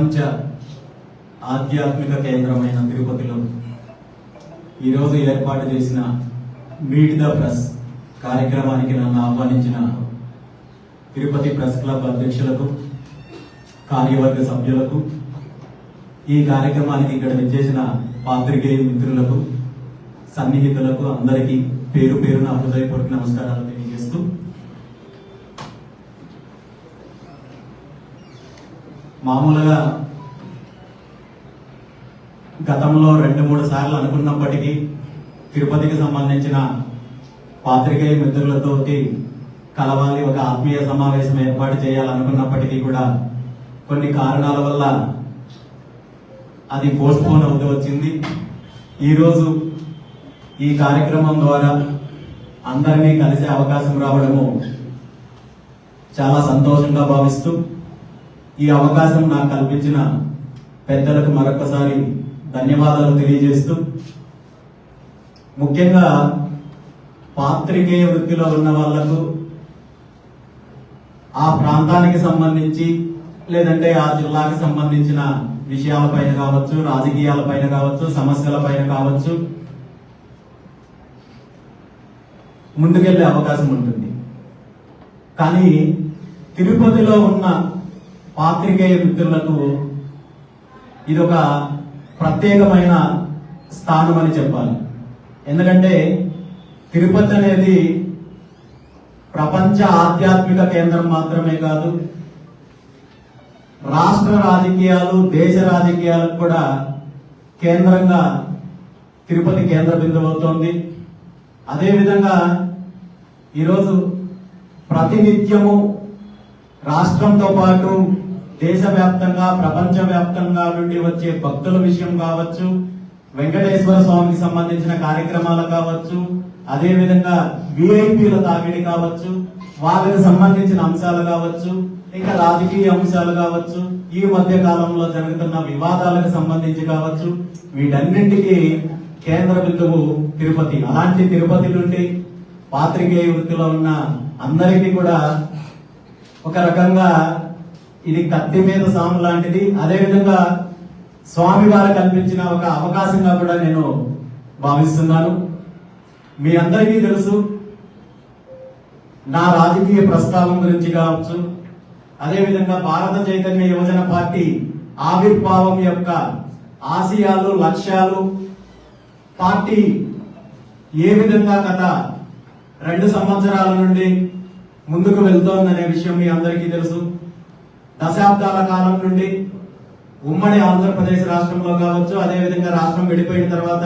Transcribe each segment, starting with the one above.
ప్రపంచ ఆధ్యాత్మిక కేంద్రమైన తిరుపతిలో ఈరోజు ఏర్పాటు చేసిన మీట్ ద ప్రెస్ కార్యక్రమానికి నన్ను ఆహ్వానించిన తిరుపతి ప్రెస్ క్లబ్ అధ్యక్షులకు, కార్యవర్గ సభ్యులకు, ఈ కార్యక్రమానికి ఇక్కడ విచ్చేసిన పాత్రికేయ మిత్రులకు, సన్నిహితులకు అందరికీ పేరు పేరున హృదయపూర్వక నమస్కారాలు తెలియజేస్తూ, మామూలుగా గతంలో 2-3 సార్లు అనుకున్నప్పటికీ తిరుపతికి సంబంధించిన పాత్రికేయ మిత్రులతో కలవాలి, ఒక ఆత్మీయ సమావేశం ఏర్పాటు చేయాలనుకున్నప్పటికీ కూడా కొన్ని కారణాల వల్ల అది పోస్ట్పోన్ అవుతూ వచ్చింది. ఈరోజు ఈ కార్యక్రమం ద్వారా అందరినీ కలిసే అవకాశం రావడము చాలా సంతోషంగా భావిస్తూ, ఈ అవకాశం నాకు కల్పించిన పెద్దలకు మరొకసారి ధన్యవాదాలు తెలియజేస్తూ, ముఖ్యంగా పాత్రికేయ వృత్తిలో ఉన్న వాళ్లకు ఆ ప్రాంతానికి సంబంధించి లేదంటే ఆ జిల్లాకి సంబంధించిన విషయాలపైన కావచ్చు, రాజకీయాలపైన కావచ్చు, సమస్యలపైన కావచ్చు ముందుకెళ్లే అవకాశం ఉంటుంది. కానీ తిరుపతిలో ఉన్న పాత్రికేయ మిత్రులకు ఇదొక ప్రత్యేకమైన స్థానం అని చెప్పాలి. ఎందుకంటే తిరుపతి అనేది ప్రపంచ ఆధ్యాత్మిక కేంద్రం మాత్రమే కాదు, రాష్ట్ర రాజకీయాలు, దేశ రాజకీయాలకు కూడా కేంద్రంగా తిరుపతి కేంద్ర బిందువు అవుతోంది. అదేవిధంగా ఈరోజు ప్రతినిత్యము రాష్ట్రంతో పాటు దేశవ్యాప్తంగా, ప్రపంచవ్యాప్తంగా నుండి వచ్చే భక్తుల విషయం కావచ్చు, వెంకటేశ్వర స్వామికి సంబంధించిన కార్యక్రమాలు కావచ్చు, అదేవిధంగా విఐపీల తాకిడి కావచ్చు, వాళ్ళకి సంబంధించిన అంశాలు కావచ్చు, ఇంకా రాజకీయ అంశాలు కావచ్చు, ఈ మధ్య కాలంలో జరుగుతున్న వివాదాలకు సంబంధించి కావచ్చు, వీటన్నింటికి కేంద్ర బిందువు తిరుపతి. అలాంటి తిరుపతి నుండి పాత్రికేయ వృత్తిలో ఉన్న అందరికీ కూడా ఒక రకంగా ఇది కత్తి మీద సాము లాంటిది. అదేవిధంగా స్వామి వారు కల్పించిన ఒక అవకాశంగా కూడా నేను భావిస్తున్నాను. మీ అందరికీ తెలుసు, నా రాజకీయ ప్రస్తావన గురించి కావచ్చు, అదేవిధంగా భారత చైతన్య యువజన పార్టీ ఆవిర్భావం యొక్క ఆశయాలు, లక్ష్యాలు, పార్టీ ఏ విధంగా గత 2 సంవత్సరాల నుండి ముందుకు వెళ్తోందనే విషయం మీ అందరికీ తెలుసు. దశాబ్దాల కాలం నుండి ఉమ్మడి ఆంధ్రప్రదేశ్ రాష్ట్రంలో కావచ్చు, అదేవిధంగా రాష్ట్రం విడిపోయిన తర్వాత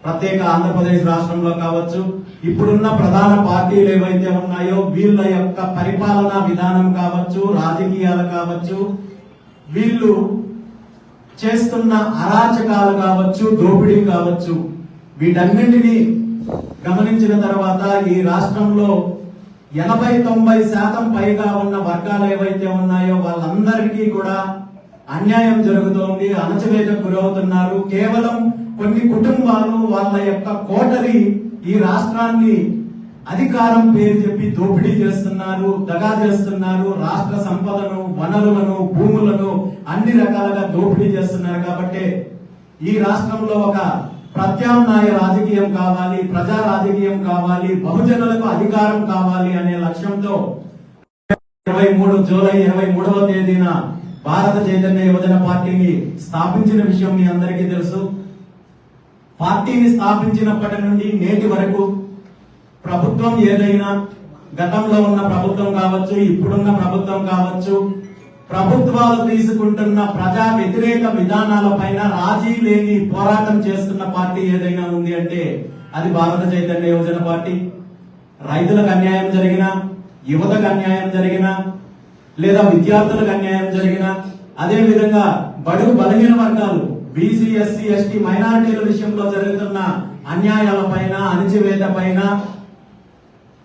ప్రత్యేక ఆంధ్రప్రదేశ్ రాష్ట్రంలో కావచ్చు, ఇప్పుడున్న ప్రధాన పార్టీలు ఏవైతే ఉన్నాయో వీళ్ళ యొక్క పరిపాలనా విధానం కావచ్చు, రాజకీయాలు కావచ్చు, వీళ్ళు చేస్తున్న అరాచకాలు కావచ్చు, దోపిడీ కావచ్చు, వీటన్నింటినీ గమనించిన తర్వాత ఈ రాష్ట్రంలో 80-90% పైగా ఉన్న వర్గాలు ఏవైతే ఉన్నాయో వాళ్ళందరికీ కూడా అన్యాయం జరుగుతోంది, అణచివేతకు గురవుతున్నారు. కేవలం కొన్ని కుటుంబాలు వాళ్ళ యొక్క కోటరి ఈ రాష్ట్రాన్ని అధికారం పేరు చెప్పి దోపిడీ చేస్తున్నారు, దగా చేస్తున్నారు. రాష్ట్ర సంపదను, వనరులను, భూములను అన్ని రకాలుగా దోపిడీ చేస్తున్నారు. కాబట్టి ఈ రాష్ట్రంలో ఒక ప్రత్యామ్నాయ రాజకీయం కావాలి, ప్రజా రాజకీయం కావాలి, బహుజనులకు అధికారం కావాలి అనే లక్ష్యంతో జూలై 23వ తేదీన భారత చైతన్య యువజన పార్టీని స్థాపించిన విషయం మీ అందరికీ తెలుసు. పార్టీని స్థాపించినప్పటి నుండి నేటి వరకు ప్రభుత్వం ఏదైనా, గతంలో ఉన్న ప్రభుత్వం కావచ్చు, ఇప్పుడున్న ప్రభుత్వం కావచ్చు, ప్రభుత్వాలు తీసుకుంటున్న ప్రజా వ్యతిరేక విధానాలపైన రాజీ లేని పోరాటం చేస్తున్న పార్టీ ఏదైనా ఉంది అంటే అది భారత చైతన్య యువజన పార్టీ. రైతులకు అన్యాయం జరిగినా, యువతకు అన్యాయం జరిగినా, లేదా విద్యార్థులకు అన్యాయం జరిగినా, అదే విధంగా బడుగు బలహీన వర్గాలు, బీసీ, ఎస్సీ, ఎస్టీ, మైనారిటీల విషయంలో జరుగుతున్న అన్యాయాల పైన, అణచివేత పైన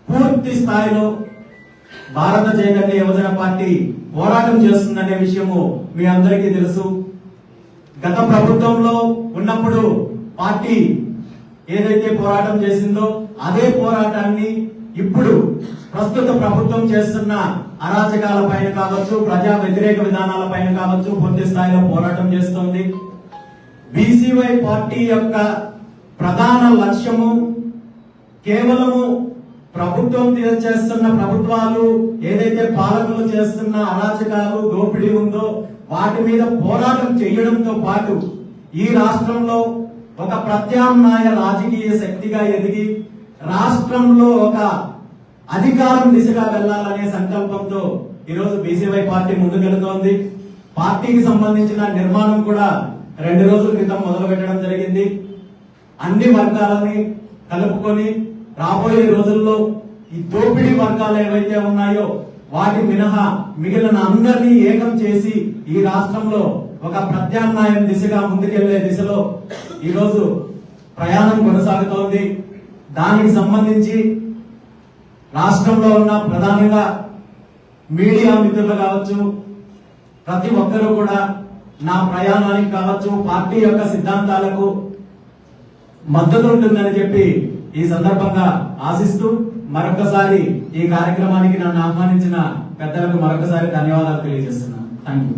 పూర్తి స్థాయిలో భారత చైతన్య యువజన పార్టీ పోరాటం చేస్తుందనే విషయము మీ అందరికీ తెలుసు. గత ప్రభుత్వంలో ఉన్నప్పుడు పార్టీ ఏదైతే పోరాటం చేసిందో అదే పోరాటాన్ని ఇప్పుడు ప్రస్తుత ప్రభుత్వం చేస్తున్న అరాచకాల పైన కావచ్చు, ప్రజా వ్యతిరేక విధానాల పైన కావచ్చు పూర్తి స్థాయిలో పోరాటం చేస్తోంది. బీసీవై పార్టీ యొక్క ప్రధాన లక్ష్యము కేవలము ప్రభుత్వాలు ఏదైతే పాలకులు చేస్తున్న అరాచకాలు, దోపిడీ ఉందో వాటి మీద పోరాటం చేయడంతో పాటు ఈ రాష్ట్రంలో ఒక ప్రత్యామ్నాయ రాజకీయ శక్తిగా ఎదిగి రాష్ట్రంలో ఒక అధికారం దిశగా వెళ్లాలనే సంకల్పంతో ఈరోజు బీసీవై పార్టీ ముందుకెళ్తోంది. పార్టీకి సంబంధించిన నిర్మాణం కూడా 2 రోజుల క్రితం మొదలు పెట్టడం జరిగింది. అన్ని వర్గాలని కలుపుకొని రాబోయే రోజుల్లో ఈ దోపిడీ వర్గాలు ఏవైతే ఉన్నాయో వాటి మినహా మిగిలిన అందరినీ ఏకం చేసి ఈ రాష్ట్రంలో ఒక ప్రత్యామ్నాయం దిశగా ముందుకెళ్లే దిశలో ఈరోజు ప్రయాణం కొనసాగుతోంది. దానికి సంబంధించి రాష్ట్రంలో ఉన్న ప్రధానంగా మీడియా మిత్రులు కావచ్చు, ప్రతి ఒక్కరూ కూడా నా ప్రయాణానికి కావచ్చు, పార్టీ యొక్క సిద్ధాంతాలకు మద్దతు ఉంటుందని చెప్పి ఈ సందర్భంగా ఆశిస్తూ మరొకసారి ఈ కార్యక్రమానికి నన్ను ఆహ్వానించిన పెద్దలకు మరొకసారి ధన్యవాదాలు తెలియజేస్తున్నాను. Thank you.